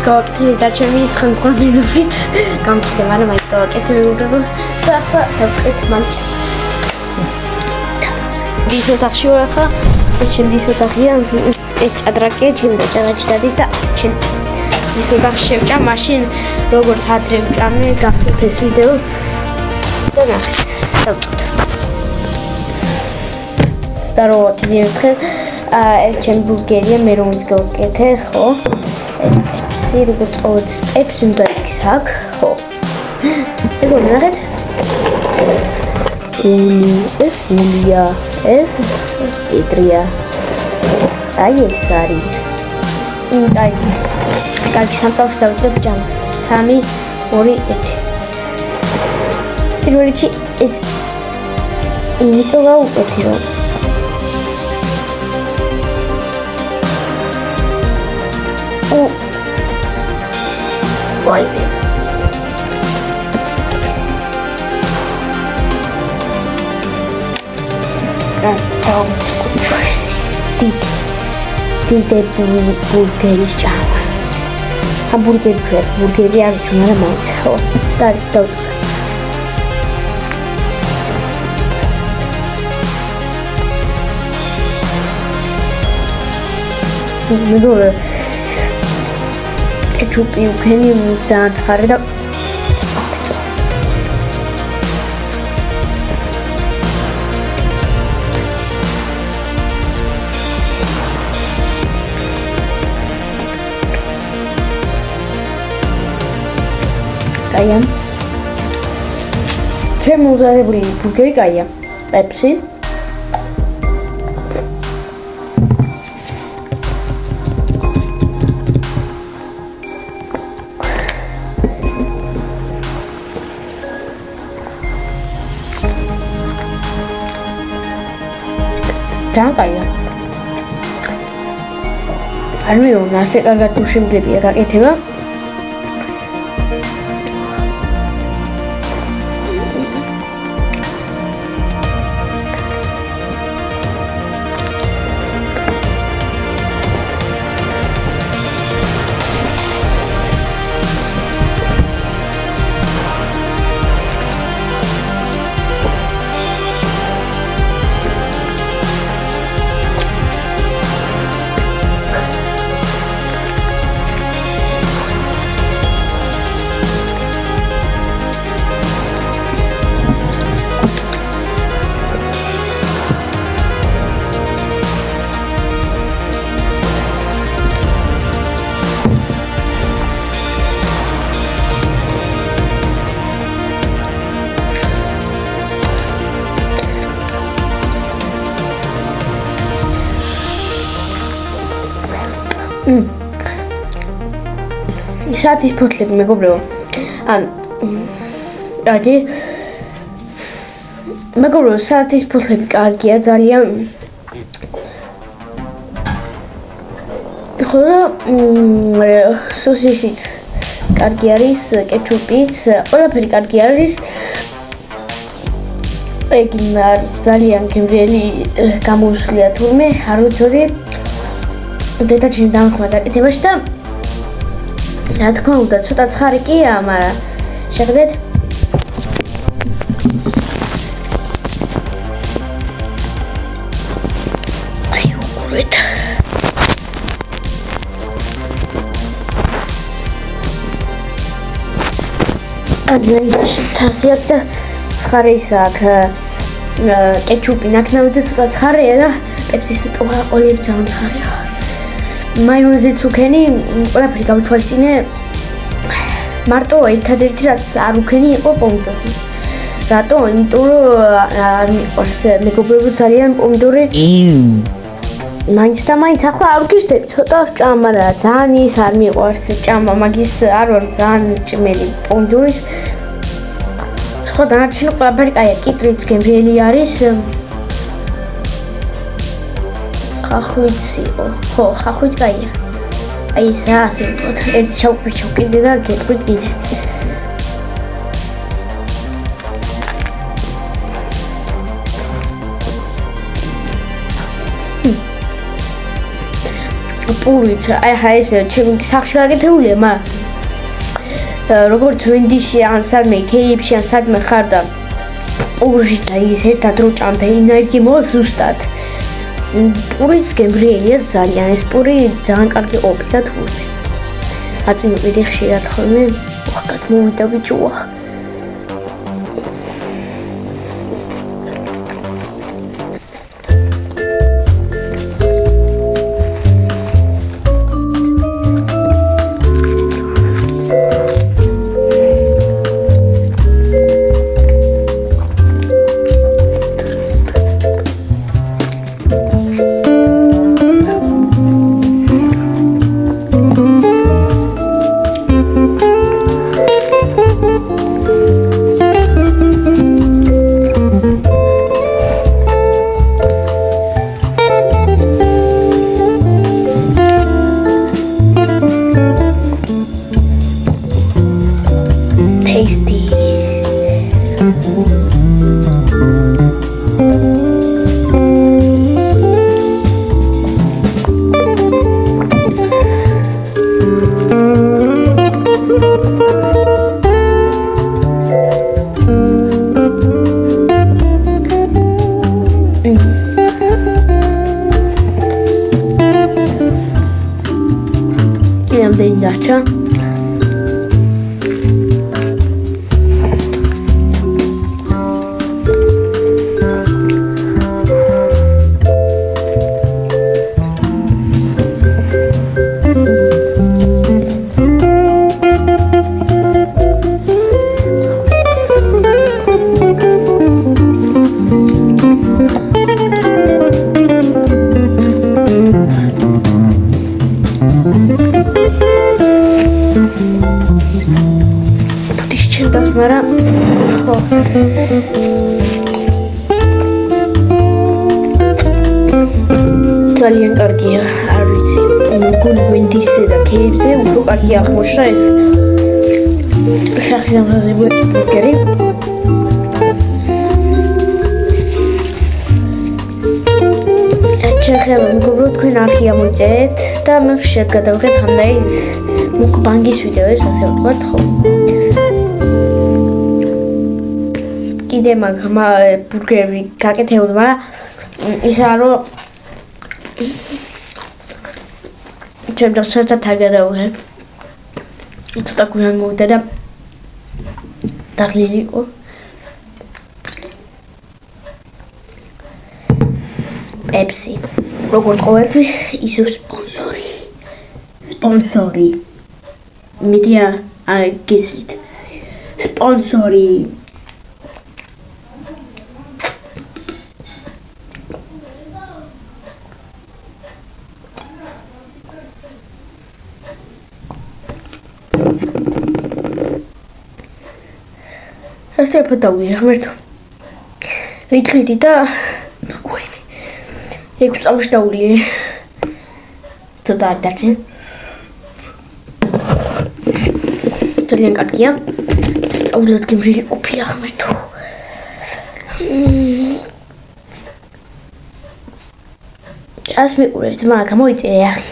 გავაკეთე დარჩენილი ხანძღანილობით გამჭირდა მაგრამ აი გავაკეთე მეგობრებო და ახლა დავწყეთ მანჭას დის ოთახში ვარ ახლა ეს ჩემი დის ოთახია ეს ჭადრაკია ჩემი და ჭადრაკში დადის და ჩემი დის ოთახში შევჭა მაშინ როგორც ადრე ვჭამე გახსოვთ ეს ვიდეო და ნახეთ დავწყეთ სტაროთ ერთხელ ეს ჩემი ბურგერია მე რომელიც გავაკეთე ხო როგორც ყოველთვის პეპსი უნდა იქს აქ, ხო. ეგ ნახეთ. ულია, ეს ეტრია. აი ეს არის. აი. კარგი სამთავროს დავწერთ ჯამს. 3 2 1. პირველ რიგში ეს იმიტომ გავუკეთე რომ Wait. Dite burgeris jam. Hamburger bread, burgeri არის მაგრამ მაინც ხო. და მეგობრებო კეჩუპი უკენი ძალიან ცხარე და კაია შემოუზადებული ბურგერი კაია პეპსი კაია არ მეუბნა ასე კარგად თუ შემდგებია გაკეთება საათის ფოთლები მეგობრებო ან კარგი მეგობრებო საათის ფოთლები კარგია ძალიან ხოლო სოსისიც კარგი არის კეჩუპიც ყველაფერი კარგი არის ეგ არის ძალიან გემრიელი გამოუსვლია თურმე არ ვიცოდი დედა ჩემი დამხმარდა ეთებაში და რა თქმა უნდა ცოტა ცხარი კია მაგრამ შეხედეთ აი უყურეთ აბლეიში თასიათ და ცხარი აქვს კეჩუპი ნაკნავი და ცოტა ცხარია და პეპსის მეტყვა ყველაფერი ძალიან ცხარია მაიონეზიც უქენი ყველაფერი გავთვალისწინე მარტო ერთადერთი რაც არ უქენი იყო პომიდორი რატო იმიტომ რომ არ მიყვარს მეგობრებო ძალიან პომიდორი მაინც და მაინც ახლა არ ვგიშდები ცოტა ჭამა რა ძალიან ის არ მიყვარს ჭამა მაგის არ ვარ ძალიან ჭმელი პომიდორის სხვა დანარჩენი ყველაფერი კაია კიტრიც გემრიელი არის ხახვიცი ხო ხახვიც კაია აი ეს ასე ვთქვათ ერთ ჩავკიდე და გეტყვით კიდე პურიც აი ეს ჩემი სახში გაკეთებულია მაგრამ როგორც ვენდიში ან სადმე KFC-ში ან სადმე ხარ და პურში და ის ერთად რო ჭამდა ენერგია მოაქვს ზუსტად პურიც გემრიელია ძალიან ეს პური ძალიან კარგი ყოფილა თურმე აწინ ვიდე ხშირად ხოლმე ვახკაც მოვიდა ბიჭოა რამდენი დარჩა? მაგრამ ხო ძალიან კარგია, არ ვიცი, გულვენდისზე და ქეებზე უფრო კარგი აღმოჩნდა ეს სახის ამაზე ბურგერი. ჩეხება მეგობრებო, თქვენ არქი ამოიწერეთ და მე ხშირად გადავიღებ ამდენი მუკბანგის ვიდეოებს, ასე ვთქვათ, ხო. კიდე მაგ ბურგერი გაკეთებული, მაგრამ ისაა რომ ჩემს საერთოდ არ გადავიღებ. ცოტა გვიან მოვიდა და დაღლილი იყო. Pepsi. როგორც ყოველთვის ისევ სპონსორი. მედია არ გესვით. სპონსორი. ასე ფოტოები ღმერთო. ვიტყვიდი და ექვს წამში დაულიე. ცოტა არ დარჩენ. ძალიან კარგია. სწავლად გემრიელი ყოფილა ღმერთო. ას მიყურებთ, მაგრამ მოიწერე ახი.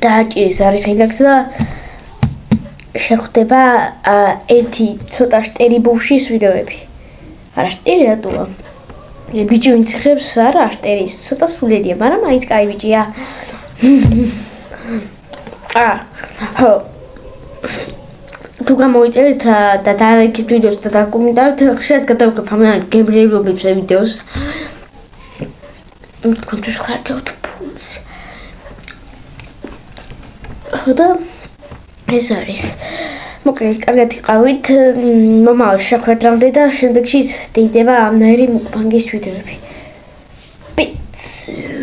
დააჭირეს არის რელაქსი და შეხვდება ერთი ცოტა შტერი ბუშის ვიდეოები. არა შტერი რატოა? ბიჭი ვინც ხებს არა შტერის ცოტა სულედია, მაგრამ მაინც კაი ბიჭია. ხო. თუ გამოიწერეთ და დააიქეთ ვიდეოს და დაკომენტარებთ, ხშირად გადავიღებ ამან გემრიელობებს ვიდეოს. თქვენთვის ხარჯავთ ფულს. და ეს არის. მოკლედ, კარგად იყავით. მომავალ შეხვედრამდე და შემდეგში დეიდება ამნაირი მუკბანგის ვიდეოები. Peace.